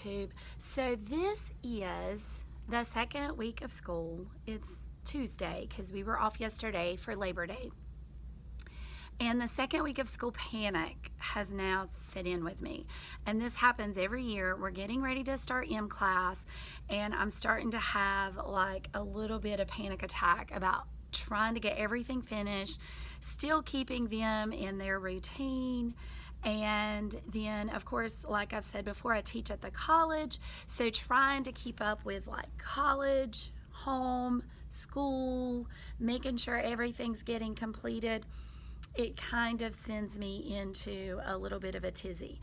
YouTube. So this is the second week of school. It's Tuesday because we were off yesterday for Labor Day. And the second week of school panic has now set in with me. And this happens every year. We're getting ready to start mclass, and I'm starting to have like a little bit of panic attack about trying to get everything finished, still keeping them in their routine. And then, of course, like I've said before, I teach at the college, so trying to keep up with like college, home, school, making sure everything's getting completed, it kind of sends me into a little bit of a tizzy.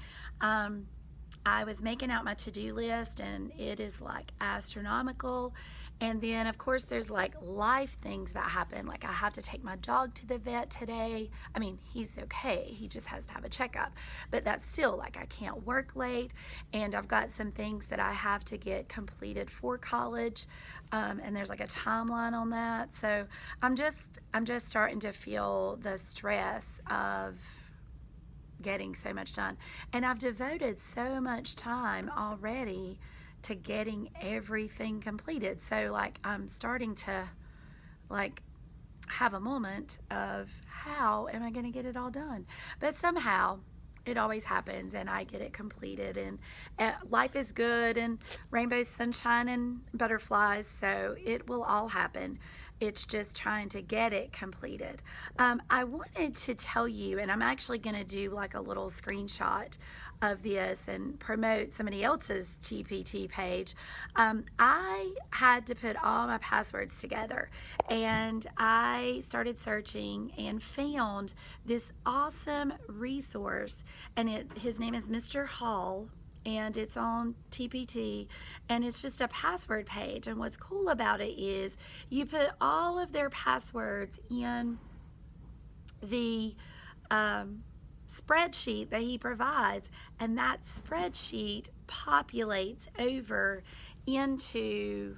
I was making out my to-do list, and it is like astronomical. And then of course there's like life things that happen, like I have to take my dog to the vet today. I mean, he's okay, he just has to have a checkup, but that's still like I can't work late, and I've got some things that I have to get completed for college, and there's like a timeline on that. So I'm just starting to feel the stress of getting so much done, and I've devoted so much time already to getting everything completed. So like I'm starting to like have a moment of how am I going to get it all done, but somehow it always happens and I get it completed, and life is good and rainbows, sunshine, and butterflies, so it will all happen. It's just trying to get it completed. I wanted to tell you, and I'm actually going to do like a little screenshot of this and promote somebody else's TPT page. I had to put all my passwords together, and I started searching and found this awesome resource, and his name is Mr. Hall, and it's on TPT, and it's just a password page. And what's cool about it is you put all of their passwords in the spreadsheet that he provides, and that spreadsheet populates over into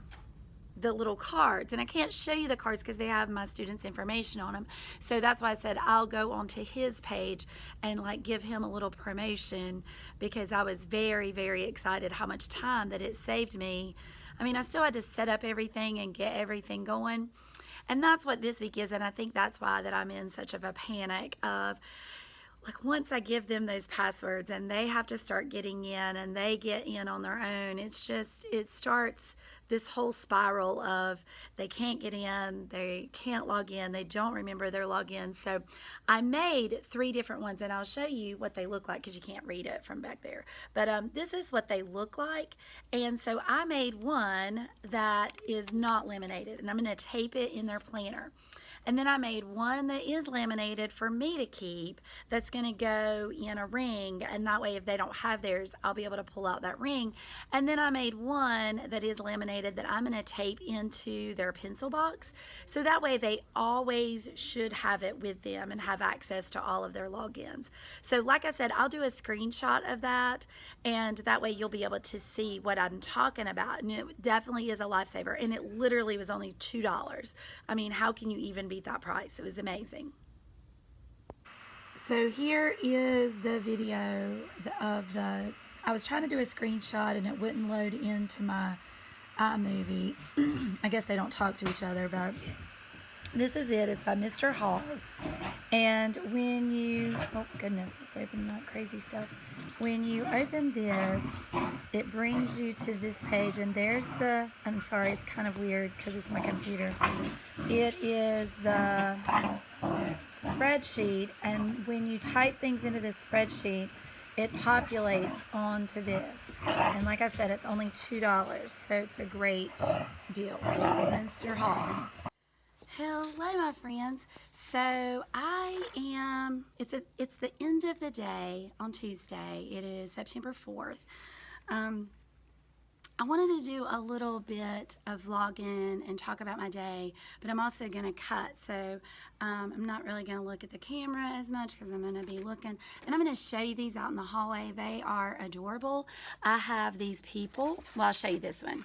the little cards. And I can't show you the cards because they have my students' information on them, so that's why I said I'll go onto his page and like give him a little promotion, because I was very, very excited how much time that it saved me. I mean, I still had to set up everything and get everything going, and that's what this week is. And I think that's why that I'm in such of a panic of like, once I give them those passwords and they have to start getting in and they get in on their own, it's just, it starts this whole spiral of they can't get in, they can't log in, they don't remember their login. So I made 3 different ones, and I'll show you what they look like because you can't read it from back there. But this is what they look like. And so I made one that is not laminated, and I'm going to tape it in their planner. And then I made one that is laminated for me to keep, that's going to go in a ring, and that way if they don't have theirs, I'll be able to pull out that ring. And then I made one that is laminated that I'm going to tape into their pencil box, so that way they always should have it with them and have access to all of their logins. So like I said, I'll do a screenshot of that, and that way you'll be able to see what I'm talking about. And it definitely is a lifesaver, and it literally was only $2. I mean, how can you even beat that price? It was amazing. So here is the video of the, I was trying to do a screenshot and it wouldn't load into my iMovie. I guess they don't talk to each other, but this is it. It's by Mr. Hall. And when you, oh goodness, it's opening up crazy stuff. When you open this, it brings you to this page, and there's the, I'm sorry, it's kind of weird because it's my computer. It is the spreadsheet, and when you type things into this spreadsheet, it populates onto this. And like I said, it's only $2, so it's a great deal. Mr. Hall. Hello, my friends. So it's the end of the day on Tuesday. It is September 4th. I wanted to do a little bit of vlogging and talk about my day, but I'm also going to cut, so I'm not really going to look at the camera as much because I'm going to be looking, and I'm going to show you these out in the hallway. They are adorable. I have these people, well, I'll show you this one.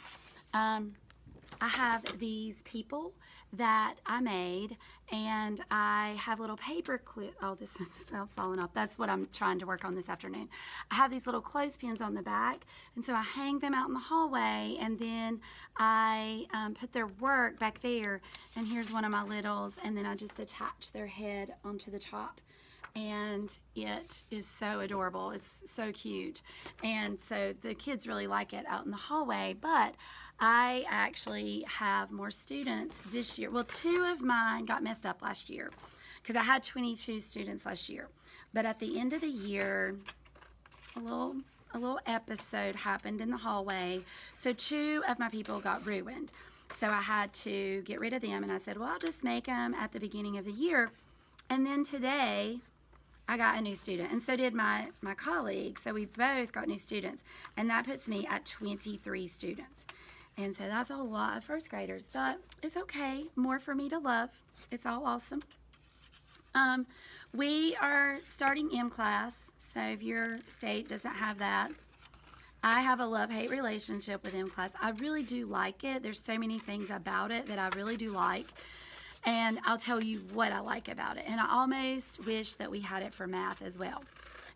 I have these people that I made, and I have little paper clip. Oh, this one's falling off. That's what I'm trying to work on this afternoon. I have these little clothespins on the back, and so I hang them out in the hallway, and then I put their work back there, and here's one of my littles, and then I just attach their head onto the top. And it is so adorable. It's so cute. And so the kids really like it out in the hallway. But I actually have more students this year. Well, 2 of mine got messed up last year because I had 22 students last year. But at the end of the year, a little episode happened in the hallway. So 2 of my people got ruined. So I had to get rid of them. And I said, well, I'll just make them at the beginning of the year. And then today, I got a new student, and so did my colleague. So we both got new students, and that puts me at 23 students. And so that's a lot of first graders, but it's okay. More for me to love. It's all awesome. We are starting mclass, so if your state doesn't have that, I have a love-hate relationship with mclass. I really do like it. There's so many things about it that I really do like. And I'll tell you what I like about it. And I almost wish that we had it for math as well.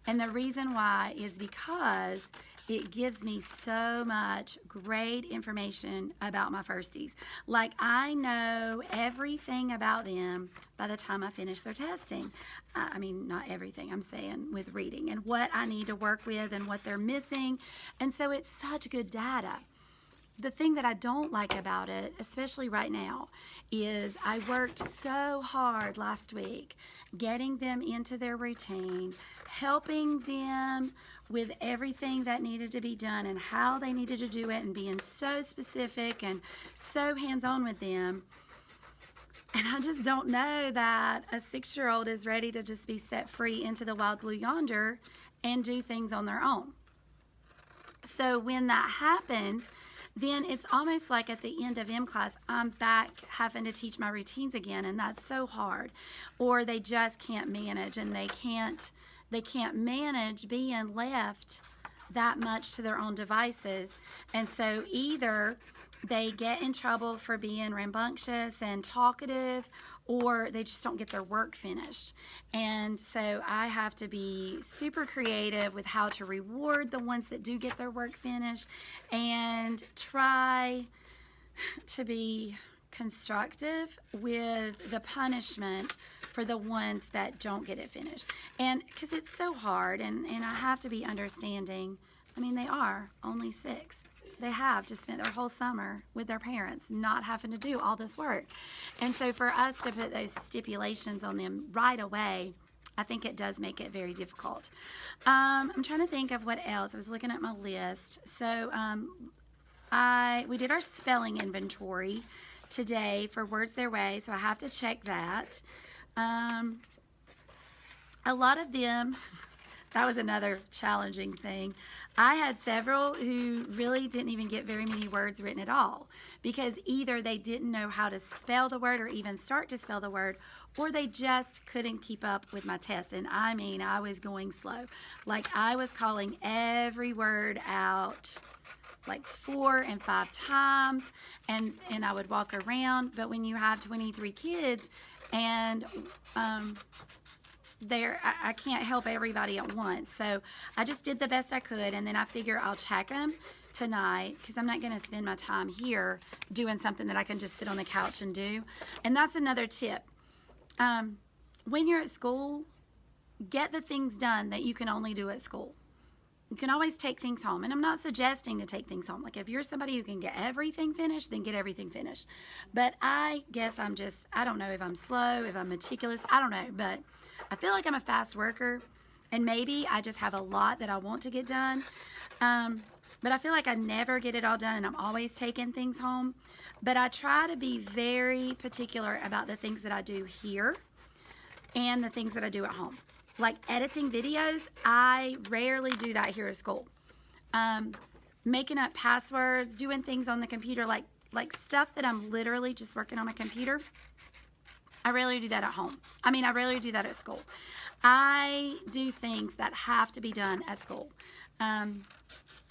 And the reason why is because it gives me so much great information about my firsties. Like, I know everything about them by the time I finish their testing. I mean, not everything, I'm saying with reading, and what I need to work with and what they're missing. And so it's such good data. The thing that I don't like about it, especially right now, is I worked so hard last week getting them into their routine, helping them with everything that needed to be done and how they needed to do it, and being so specific and so hands-on with them. And I just don't know that a 6-year-old is ready to just be set free into the wild blue yonder and do things on their own. So when that happens, then it's almost like at the end of mclass, I'm back having to teach my routines again, and that's so hard. Or they just can't manage, and they can't manage being left that much to their own devices. And so either they get in trouble for being rambunctious and talkative, or they just don't get their work finished. And so I have to be super creative with how to reward the ones that do get their work finished, and try to be constructive with the punishment for the ones that don't get it finished. And because it's so hard, and I have to be understanding. I mean, they are only 6. They have just spent their whole summer with their parents, not having to do all this work. And so for us to put those stipulations on them right away, I think it does make it very difficult. I'm trying to think of what else. I was looking at my list. So we did our spelling inventory today for words their way, so I have to check that. A lot of them, that was another challenging thing. I had several who really didn't even get very many words written at all, because either they didn't know how to spell the word or even start to spell the word, or they just couldn't keep up with my test. And I mean, I was going slow. Like, I was calling every word out like 4 and 5 times, and I would walk around. But when you have 23 kids, and I can't help everybody at once. So I just did the best I could, and then I figure I'll check them tonight, because I'm not going to spend my time here doing something that I can just sit on the couch and do. And that's another tip. When you're at school, get the things done that you can only do at school. You can always take things home, and I'm not suggesting to take things home. Like, if you're somebody who can get everything finished, then get everything finished. But I guess I don't know if I'm slow, if I'm meticulous, I don't know, but I feel like I'm a fast worker, and maybe I just have a lot that I want to get done. But I feel like I never get it all done, and I'm always taking things home. But I try to be very particular about the things that I do here and the things that I do at home. Like editing videos, I rarely do that here at school. Making up passwords, doing things on the computer, like stuff that I'm literally just working on my computer, I rarely do that at home. I mean, I rarely do that at school. I do things that have to be done at school.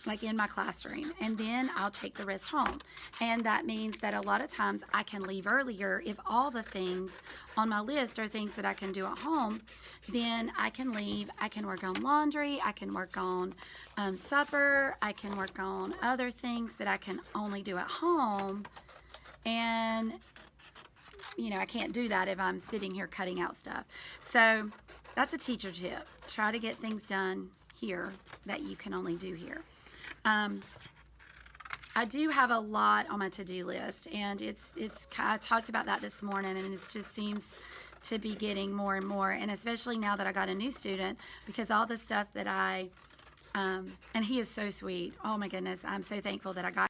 like in my classroom, and then I'll take the rest home. And that means that a lot of times I can leave earlier if all the things on my list are things that I can do at home. Then I can leave. I can work on laundry. I can work on supper. I can work on other things that I can only do at home. And you know, I can't do that if I'm sitting here cutting out stuff. So that's a teacher tip. Try to get things done here that you can only do here. I do have a lot on my to-do list, and I talked about that this morning, and it just seems to be getting more and more, and especially now that I got a new student, because all the stuff that and he is so sweet. Oh my goodness, I'm so thankful that I got.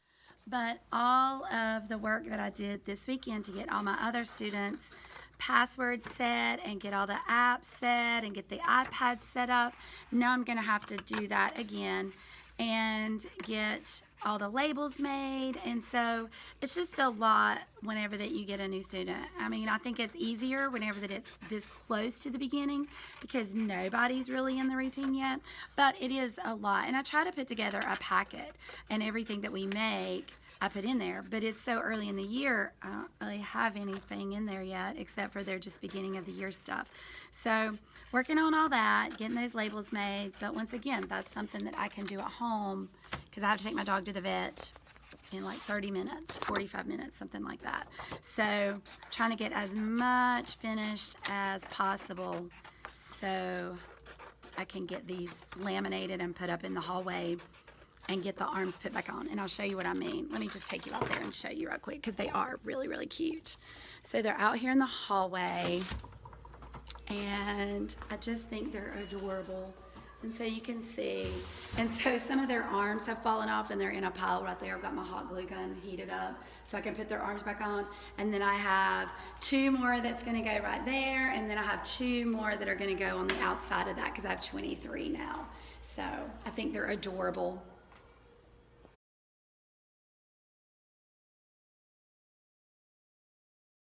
But all of the work that I did this weekend to get all my other students passwords set and get all the apps set and get the iPad set up, now I'm going to have to do that again and get all the labels made. And so it's just a lot whenever that you get a new student. I mean, I think it's easier whenever that it's this close to the beginning because nobody's really in the routine yet, but it is a lot. And I try to put together a packet, and everything that we make I put in there, but it's so early in the year, I don't really have anything in there yet except for their just beginning of the year stuff. So working on all that, getting those labels made, but once again, that's something that I can do at home because I have to take my dog to the vet in like 30 minutes, 45 minutes, something like that. So trying to get as much finished as possible so I can get these laminated and put up in the hallway and get the arms put back on. And I'll show you what I mean. Let me just take you out there and show you real quick because they are really, really cute. So they're out here in the hallway, and I just think they're adorable. And so you can see, and so some of their arms have fallen off and they're in a pile right there. I've got my hot glue gun heated up so I can put their arms back on. And then I have 2 more that's gonna go right there, and then I have 2 more that are gonna go on the outside of that because I have 23 now. So I think they're adorable.